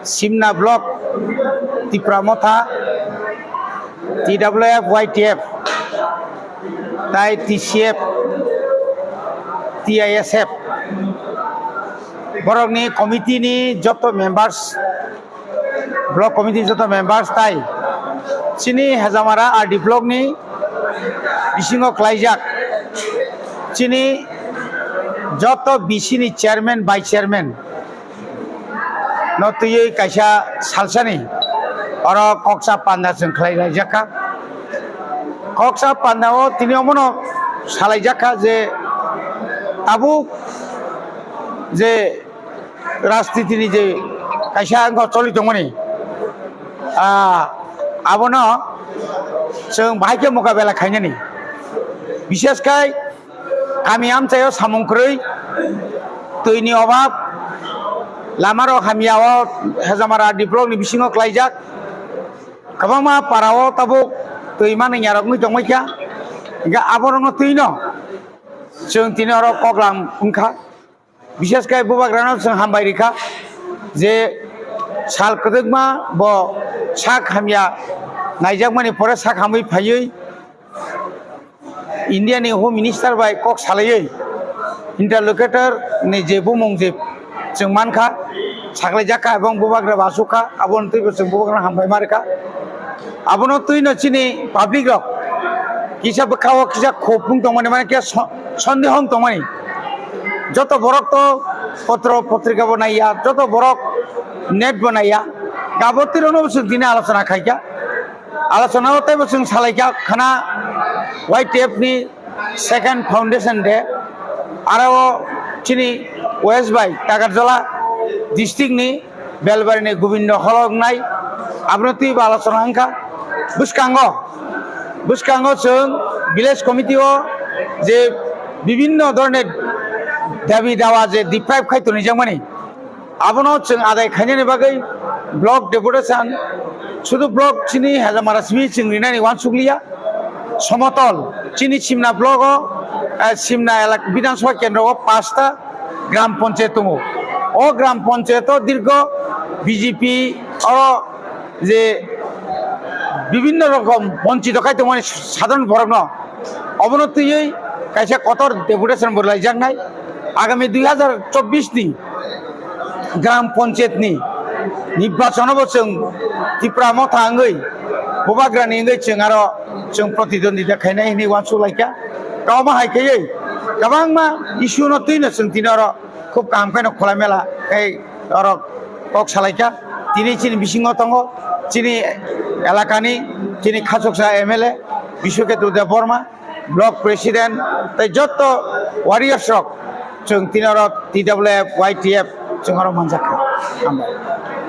Simna Block, Tipramotha, TWF, YTF, Tai TCF, TISF. Borok ni committee ni joto members, block committee joto members tai. Sini Hazamara RD block ni bisingo klaijak. Sini joto bisini chairman by chairman. Notui kaisa salsani oro koksa panda जों खालायजाखा koksa panda o tini omono सालायजाखा जे आबु जे राजनीतिनि जे कायसा अंग चलिदोंमोन आबोनो जों बाहायके मुकाबेला खायनानि बिसेसकाय गामि आमचायाव सामुंख्रै दैनि अभाब लामारो हामियाव हेजामारा डिब्लकनि बिसिङाव क्लाइजाक गोबांमा पाराव ताबो दैमा नैयारकनि दंमैखा Eega आबरनो Taino जों तिनरो कग्लाम उनखा बिसेसकाय बुबाग्रानाव जों हामबायरिखा जे साल कदगमा ब साक हामिया नायजाकमानि परे साक हामै फायै इन्डियानि होम मिनिस्टार बाय कक सालायै इंटरलोकेटर नि जेबु मुंजे जों मानखा साग्लायजाखा एबं बुबाग्रा बासुखा आबन तैबो जों बुबाग्रा हामबाय मारखा आबनो तैनो चिनि पाब्लिक रक किसा बखाव किसा खोपुं दंमाने माने के सन्देह दंमाने যত বরক তো পত্র পত্রিকা বানাইয়া যত বরক নেট বানাইয়া গাবতির অনুবসন দিনে আলোচনা খাইকা আলোচনা হতে বসুন সালাইকা খানা YTF নি সেকেন্ড ফাউন্ডেশন ডে আরো চিনি ওয়েস্ট বাই টাকারজলা ডিস্ট্রিক্ট নি বেলবারি নি গোবিন্দ হলংনাই আবনতি বা আলোচনা হাঙ্কা বুসকাঙ্গ जों ভিলেজ কমিটিও যে বিভিন্ন ধরনের दाबी दावा जे डिप्राइव खायतो निजामानि आबनो जों आदाय खायनायनि बागै ब्लक डेपुटेशन शुधु ब्लक चिनि हेजामारा सिमि जों रिनायनि वानसुग्लिया समतल चिनि सिमना ब्लक सिमना विधानसभा केन्द्र 5टा ग्राम पंचायत दङ ओ ग्राम पंचायत दीर्घ बीजेपी और जे বিভিন্ন রকম বঞ্চিত খাইতো মানে সাধারণ বরগ্ন অবনতিयै কাইসা কতর ডেপুটেশন বলাইজাকনাय आगामी 2024 नि ग्राम पंचायत नि निर्वाचन जों तिप्रामथा आंगै बुबाग्रानि आंगै जों आरो जों प्रतिद्वंदिता खायनाय नि वानसुलायका गावमा हायखायै गोबांमा इस्यु न तैनो जों तिनरो खूब काम खायनो खलामेला खाय आरो कक सालायका तिनि चिनि बिसिङाव दङ चिनि एलाकानि चिनि खासकसा MLA बिश्वकेतु देबबर्मा ब्लक प्रेसिडेंट ताई जत वारियर्स रक जों तिनरो TWF YTF जों आरो मानजाखा